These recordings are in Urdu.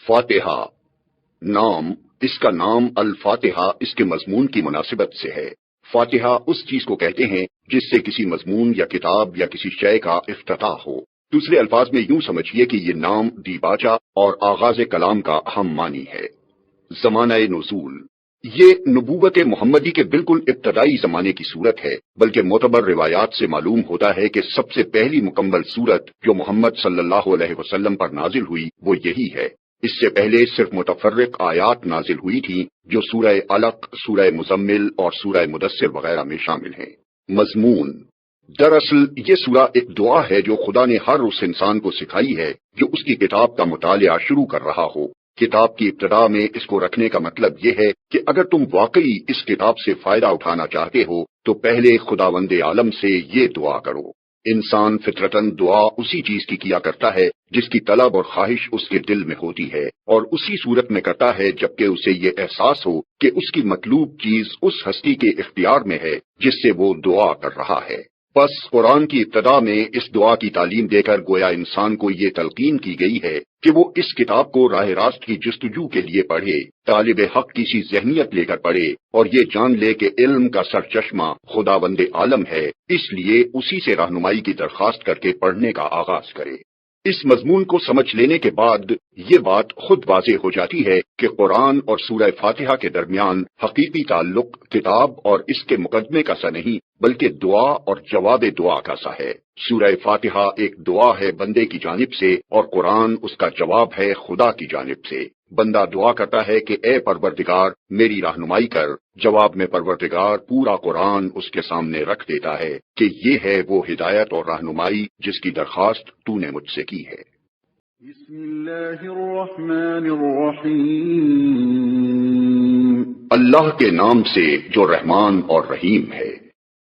فاتحہ نام، اس کا نام الفاتحہ اس کے مضمون کی مناسبت سے ہے۔ فاتحہ اس چیز کو کہتے ہیں جس سے کسی مضمون یا کتاب یا کسی شے کا افتتاح ہو۔ دوسرے الفاظ میں یوں سمجھیے کہ یہ نام دیباچہ اور آغاز کلام کا اہم معنی ہے۔ زمانہ نزول، یہ نبوت محمدی کے بالکل ابتدائی زمانے کی صورت ہے، بلکہ معتبر روایات سے معلوم ہوتا ہے کہ سب سے پہلی مکمل صورت جو محمد صلی اللہ علیہ وسلم پر نازل ہوئی وہ یہی ہے۔ اس سے پہلے صرف متفرق آیات نازل ہوئی تھیں جو سورہ علق، سورہ مزمل اور سورہ مدثر وغیرہ میں شامل ہیں۔ مضمون، دراصل یہ سورہ ایک دعا ہے جو خدا نے ہر اس انسان کو سکھائی ہے جو اس کی کتاب کا مطالعہ شروع کر رہا ہو۔ کتاب کی ابتدا میں اس کو رکھنے کا مطلب یہ ہے کہ اگر تم واقعی اس کتاب سے فائدہ اٹھانا چاہتے ہو تو پہلے خداوند عالم سے یہ دعا کرو۔ انسان فطرتاً دعا اسی چیز کی کیا کرتا ہے جس کی طلب اور خواہش اس کے دل میں ہوتی ہے، اور اسی صورت میں کرتا ہے جبکہ اسے یہ احساس ہو کہ اس کی مطلوب چیز اس ہستی کے اختیار میں ہے جس سے وہ دعا کر رہا ہے۔ بس قرآن کی ابتدا میں اس دعا کی تعلیم دے کر گویا انسان کو یہ تلقین کی گئی ہے کہ وہ اس کتاب کو راہ راست کی جستجو کے لیے پڑھے، طالب حق کی سی ذہنیت لے کر پڑھے اور یہ جان لے کہ علم کا سرچشمہ خداوند عالم ہے، اس لیے اسی سے رہنمائی کی درخواست کر کے پڑھنے کا آغاز کرے۔ اس مضمون کو سمجھ لینے کے بعد یہ بات خود واضح ہو جاتی ہے کہ قرآن اور سورہ فاتحہ کے درمیان حقیقی تعلق کتاب اور اس کے مقدمے کا سا نہیں بلکہ دعا اور جواب دعا کا سا ہے۔ سورہ فاتحہ ایک دعا ہے بندے کی جانب سے اور قرآن اس کا جواب ہے خدا کی جانب سے۔ بندہ دعا کرتا ہے کہ اے پروردگار میری رہنمائی کر، جواب میں پروردگار پورا قرآن اس کے سامنے رکھ دیتا ہے کہ یہ ہے وہ ہدایت اور رہنمائی جس کی درخواست تو نے مجھ سے کی ہے۔ بسم اللہ الرحمن الرحیم، اللہ کے نام سے جو رحمان اور رحیم ہے۔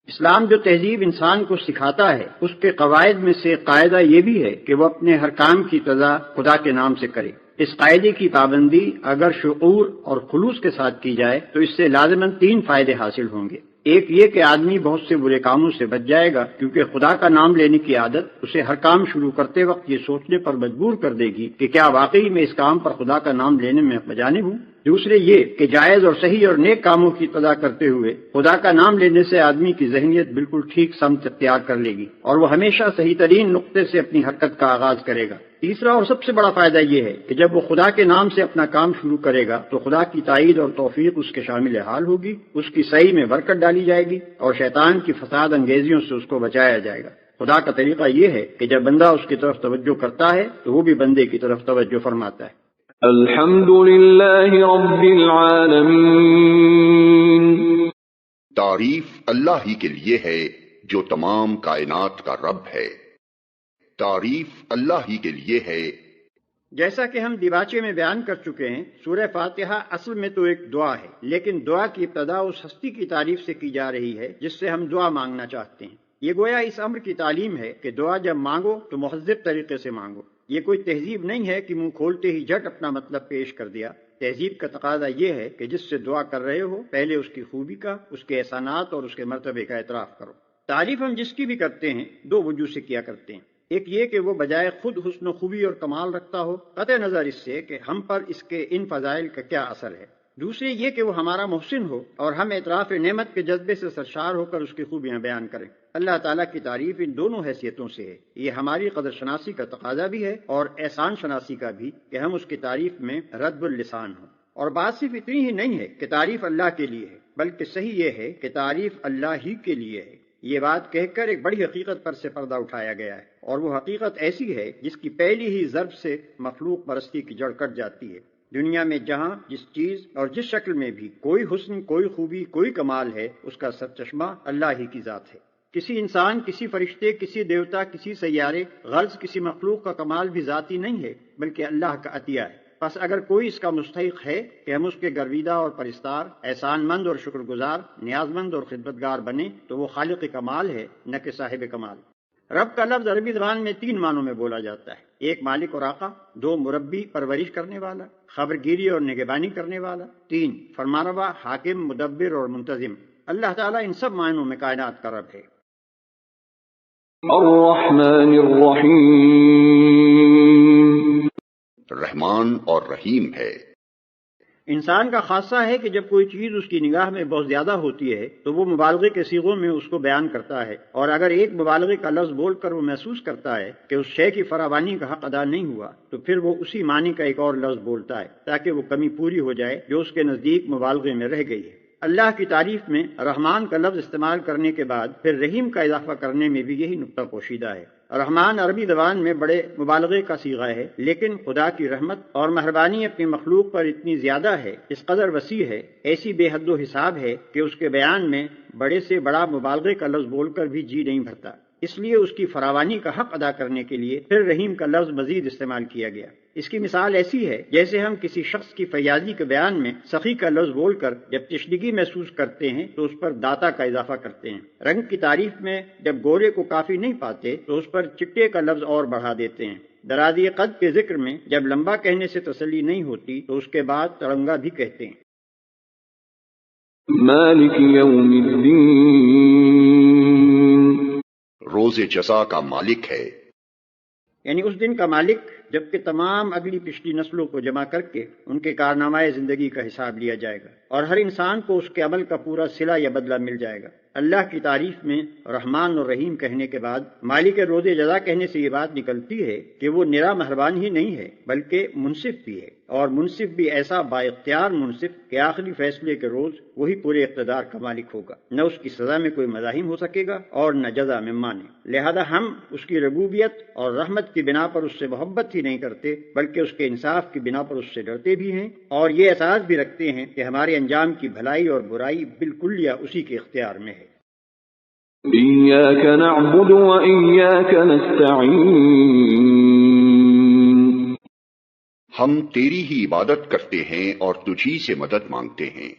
اسلام جو تہذیب انسان کو سکھاتا ہے اس کے قواعد میں سے قاعدہ یہ بھی ہے کہ وہ اپنے ہر کام کی ابتدا خدا کے نام سے کرے۔ اس قاعدے کی پابندی اگر شعور اور خلوص کے ساتھ کی جائے تو اس سے لازماً 3 فائدے حاصل ہوں گے۔ ایک یہ کہ آدمی بہت سے برے کاموں سے بچ جائے گا، کیونکہ خدا کا نام لینے کی عادت اسے ہر کام شروع کرتے وقت یہ سوچنے پر مجبور کر دے گی کہ کیا واقعی میں اس کام پر خدا کا نام لینے میں بجانب ہوں۔ دوسرے یہ کہ جائز اور صحیح اور نیک کاموں کی ابتدا کرتے ہوئے خدا کا نام لینے سے آدمی کی ذہنیت بالکل ٹھیک سمت اختیار کر لے گی اور وہ ہمیشہ صحیح ترین نقطے سے اپنی حرکت کا آغاز کرے گا۔ تیسرا اور سب سے بڑا فائدہ یہ ہے کہ جب وہ خدا کے نام سے اپنا کام شروع کرے گا تو خدا کی تائید اور توفیق اس کے شامل حال ہوگی، اس کی صحیح میں برکت ڈالی جائے گی اور شیطان کی فساد انگیزیوں سے اس کو بچایا جائے گا۔ خدا کا طریقہ یہ ہے کہ جب بندہ اس کی طرف توجہ کرتا ہے تو وہ بھی بندے کی طرف توجہ فرماتا ہے۔ الحمد للہ رب العالمین، تعریف اللہ ہی کے لیے ہے جو تمام کائنات کا رب ہے۔ تعریف اللہ ہی کے لیے ہے۔ جیسا کہ ہم دیباچے میں بیان کر چکے ہیں، سورہ فاتحہ اصل میں تو ایک دعا ہے، لیکن دعا کی ابتدا اس ہستی کی تعریف سے کی جا رہی ہے جس سے ہم دعا مانگنا چاہتے ہیں۔ یہ گویا اس امر کی تعلیم ہے کہ دعا جب مانگو تو مہذب طریقے سے مانگو۔ یہ کوئی تہذیب نہیں ہے کہ منہ کھولتے ہی جھٹ اپنا مطلب پیش کر دیا۔ تہذیب کا تقاضا یہ ہے کہ جس سے دعا کر رہے ہو پہلے اس کی خوبی کا، اس کے احسانات اور اس کے مرتبے کا اعتراف کرو۔ تعریف ہم جس کی بھی کرتے ہیں 2 وجوہ سے کیا کرتے ہیں۔ ایک یہ کہ وہ بجائے خود حسن و خوبی اور کمال رکھتا ہو، قطع نظر اس سے کہ ہم پر اس کے ان فضائل کا کیا اثر ہے۔ دوسرے یہ کہ وہ ہمارا محسن ہو اور ہم اعتراف نعمت کے جذبے سے سرشار ہو کر اس کی خوبیاں بیان کریں۔ اللہ تعالیٰ کی تعریف ان دونوں حیثیتوں سے ہے۔ یہ ہماری قدر شناسی کا تقاضا بھی ہے اور احسان شناسی کا بھی کہ ہم اس کی تعریف میں رد اللسان ہوں۔ اور بات صرف اتنی ہی نہیں ہے کہ تعریف اللہ کے لیے ہے، بلکہ صحیح یہ ہے کہ تعریف اللہ ہی کے لیے ہے۔ یہ بات کہہ کر ایک بڑی حقیقت پر سے پردہ اٹھایا گیا ہے، اور وہ حقیقت ایسی ہے جس کی پہلی ہی ضرب سے مخلوق پرستی کی جڑ کٹ جاتی ہے۔ دنیا میں جہاں جس چیز اور جس شکل میں بھی کوئی حسن، کوئی خوبی، کوئی کمال ہے، اس کا سرچشمہ اللہ ہی کی ذات ہے۔ کسی انسان، کسی فرشتے، کسی دیوتا، کسی سیارے، غرض کسی مخلوق کا کمال بھی ذاتی نہیں ہے بلکہ اللہ کا عطیہ ہے۔ پس اگر کوئی اس کا مستحق ہے کہ ہم اس کے گرویدہ اور پرستار، احسان مند اور شکر گزار، نیاز مند اور خدمتگار بنے تو وہ خالق کمال ہے، نہ کہ صاحب کمال۔ رب کا لفظ عربی زبان میں 3 معنوں میں بولا جاتا ہے۔ 1 مالک اور آقا، 2 مربی پرورش کرنے والا، خبرگیری اور نگہبانی کرنے والا، 3 فرمانروا، حاکم، مدبر اور منتظم۔ اللہ تعالیٰ ان سب معنوں میں کائنات کا رب ہے۔ الرحمن الرحیم، رحمان اور رحیم ہے۔ انسان کا خاصہ ہے کہ جب کوئی چیز اس کی نگاہ میں بہت زیادہ ہوتی ہے تو وہ مبالغے کے صیغوں میں اس کو بیان کرتا ہے، اور اگر ایک مبالغے کا لفظ بول کر وہ محسوس کرتا ہے کہ اس شے کی فراوانی کا حق ادا نہیں ہوا تو پھر وہ اسی معنی کا ایک اور لفظ بولتا ہے تاکہ وہ کمی پوری ہو جائے جو اس کے نزدیک مبالغے میں رہ گئی ہے۔ اللہ کی تعریف میں رحمان کا لفظ استعمال کرنے کے بعد پھر رحیم کا اضافہ کرنے میں بھی یہی نقطہ پوشیدہ ہے۔ رحمان عربی زبان میں بڑے مبالغے کا صیغہ ہے، لیکن خدا کی رحمت اور مہربانی اپنی مخلوق پر اتنی زیادہ ہے، اس قدر وسیع ہے، ایسی بے حد و حساب ہے کہ اس کے بیان میں بڑے سے بڑا مبالغے کا لفظ بول کر بھی جی نہیں بھرتا۔ اس لیے اس کی فراوانی کا حق ادا کرنے کے لیے پھر رحیم کا لفظ مزید استعمال کیا گیا۔ اس کی مثال ایسی ہے جیسے ہم کسی شخص کی فیاضی کے بیان میں سخی کا لفظ بول کر جب تشنگی محسوس کرتے ہیں تو اس پر داتا کا اضافہ کرتے ہیں۔ رنگ کی تعریف میں جب گورے کو کافی نہیں پاتے تو اس پر چٹے کا لفظ اور بڑھا دیتے ہیں۔ درازی قد کے ذکر میں جب لمبا کہنے سے تسلی نہیں ہوتی تو اس کے بعد تڑنگا بھی کہتے ہیں۔ مالک یوم الدین، روز جزا کا مالک ہے، یعنی اس دن کا مالک جبکہ تمام اگلی پچھلی نسلوں کو جمع کر کے ان کے کارنامۂ زندگی کا حساب لیا جائے گا اور ہر انسان کو اس کے عمل کا پورا صلہ یا بدلہ مل جائے گا۔ اللہ کی تعریف میں رحمان اور رحیم کہنے کے بعد مالک روز جزا کہنے سے یہ بات نکلتی ہے کہ وہ نرا مہربان ہی نہیں ہے بلکہ منصف بھی ہے، اور منصف بھی ایسا با اختیار منصف کہ آخری فیصلے کے روز وہی پورے اقتدار کا مالک ہوگا، نہ اس کی سزا میں کوئی مزاحم ہو سکے گا اور نہ جزا میں مانے۔ لہذا ہم اس کی ربوبیت اور رحمت کی بنا پر اس سے محبت ہی نہیں کرتے بلکہ اس کے انصاف کی بنا پر اس سے ڈرتے بھی ہیں، اور یہ احساس بھی رکھتے ہیں کہ ہمارے انجام کی بھلائی اور برائی بالکل یا اسی کے اختیار میں ہے۔ ایاک نعبد و ایاک نستعین، ہم تیری ہی عبادت کرتے ہیں اور تجھی سے مدد مانگتے ہیں۔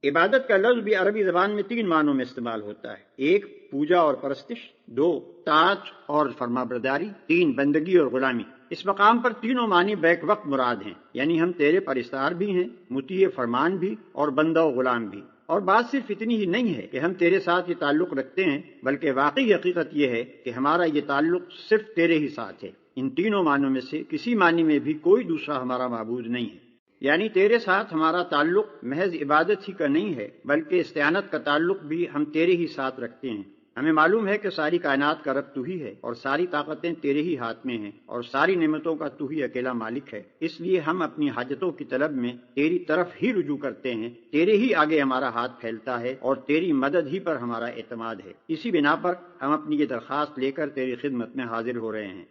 عبادت کا لفظ بھی عربی زبان میں 3 معنوں میں استعمال ہوتا ہے۔ 1 پوجا اور پرستش، 2 طاعت اور فرما برداری، 3 بندگی اور غلامی۔ اس مقام پر تینوں معنی بیک وقت مراد ہیں، یعنی ہم تیرے پرستار بھی ہیں، مطیع فرمان بھی اور بندہ و غلام بھی۔ اور بات صرف اتنی ہی نہیں ہے کہ ہم تیرے ساتھ یہ تعلق رکھتے ہیں بلکہ واقعی حقیقت یہ ہے کہ ہمارا یہ تعلق صرف تیرے ہی ساتھ ہے۔ ان تینوں معنوں میں سے کسی معنی میں بھی کوئی دوسرا ہمارا معبود نہیں ہے، یعنی تیرے ساتھ ہمارا تعلق محض عبادت ہی کا نہیں ہے بلکہ استعانت کا تعلق بھی ہم تیرے ہی ساتھ رکھتے ہیں۔ ہمیں معلوم ہے کہ ساری کائنات کا رب تو ہی ہے اور ساری طاقتیں تیرے ہی ہاتھ میں ہیں اور ساری نعمتوں کا تو ہی اکیلا مالک ہے، اس لیے ہم اپنی حاجتوں کی طلب میں تیری طرف ہی رجوع کرتے ہیں، تیرے ہی آگے ہمارا ہاتھ پھیلتا ہے اور تیری مدد ہی پر ہمارا اعتماد ہے۔ اسی بنا پر ہم اپنی یہ درخواست لے کر تیری خدمت میں حاضر ہو رہے ہیں۔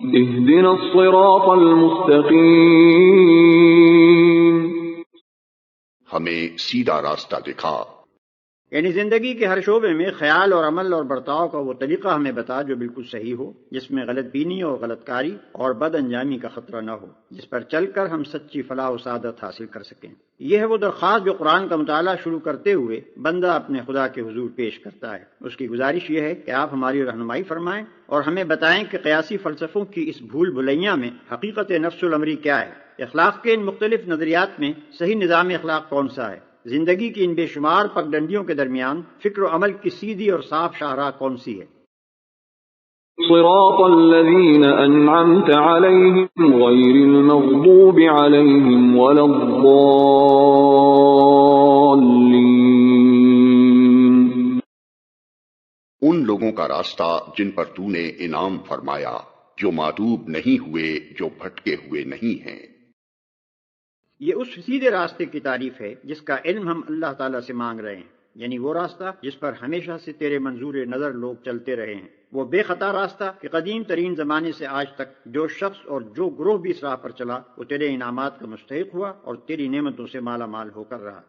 اهدنا الصراط المستقیم، ہمیں سیدھا راستہ دکھا، یعنی زندگی کے ہر شعبے میں خیال اور عمل اور برتاؤ کا وہ طریقہ ہمیں بتا جو بالکل صحیح ہو، جس میں غلط بینی اور غلط کاری اور بد انجامی کا خطرہ نہ ہو، جس پر چل کر ہم سچی فلاح و سعادت حاصل کر سکیں۔ یہ ہے وہ درخواست جو قرآن کا مطالعہ شروع کرتے ہوئے بندہ اپنے خدا کے حضور پیش کرتا ہے۔ اس کی گزارش یہ ہے کہ آپ ہماری رہنمائی فرمائیں اور ہمیں بتائیں کہ قیاسی فلسفوں کی اس بھول بھلیاں میں حقیقت نفس الامری کیا ہے، اخلاق کے ان مختلف نظریات میں صحیح نظام اخلاق کون سا ہے، زندگی کی ان بے شمار پگڈنڈیوں کے درمیان فکر و عمل کی سیدھی اور صاف شاہراہ کون سی ہے۔ صراط الذین انعمت علیہم غیر المغضوب علیہم ولا الضالین، ان لوگوں کا راستہ جن پر تو نے انعام فرمایا، جو معدوب نہیں ہوئے، جو بھٹکے ہوئے نہیں ہیں۔ یہ اس سیدھے راستے کی تعریف ہے جس کا علم ہم اللہ تعالیٰ سے مانگ رہے ہیں، یعنی وہ راستہ جس پر ہمیشہ سے تیرے منظور نظر لوگ چلتے رہے ہیں، وہ بے خطا راستہ کہ قدیم ترین زمانے سے آج تک جو شخص اور جو گروہ بھی اس راہ پر چلا وہ تیرے انعامات کا مستحق ہوا اور تیری نعمتوں سے مالا مال ہو کر رہا۔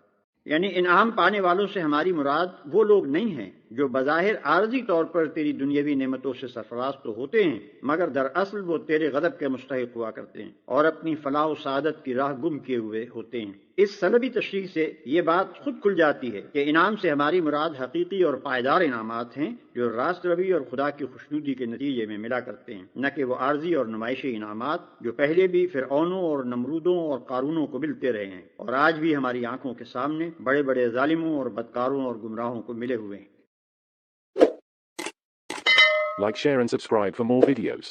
یعنی انعام پانے والوں سے ہماری مراد وہ لوگ نہیں ہیں جو بظاہر عارضی طور پر تیری دنیاوی نعمتوں سے سرفراز تو ہوتے ہیں مگر دراصل وہ تیرے غضب کے مستحق ہوا کرتے ہیں اور اپنی فلاح و سعادت کی راہ گم کیے ہوئے ہوتے ہیں۔ اس سلبی تشریح سے یہ بات خود کھل جاتی ہے کہ انعام سے ہماری مراد حقیقی اور پائیدار انعامات ہیں جو راست روی اور خدا کی خوشنودی کے نتیجے میں ملا کرتے ہیں، نہ کہ وہ عارضی اور نمائشی انعامات جو پہلے بھی فرعونوں اور نمرودوں اور قارونوں کو ملتے رہے ہیں اور آج بھی ہماری آنکھوں کے سامنے بڑے بڑے ظالموں اور بدکاروں اور گمراہوں کو ملے ہوئے ہیں۔ Like, share and subscribe for more videos.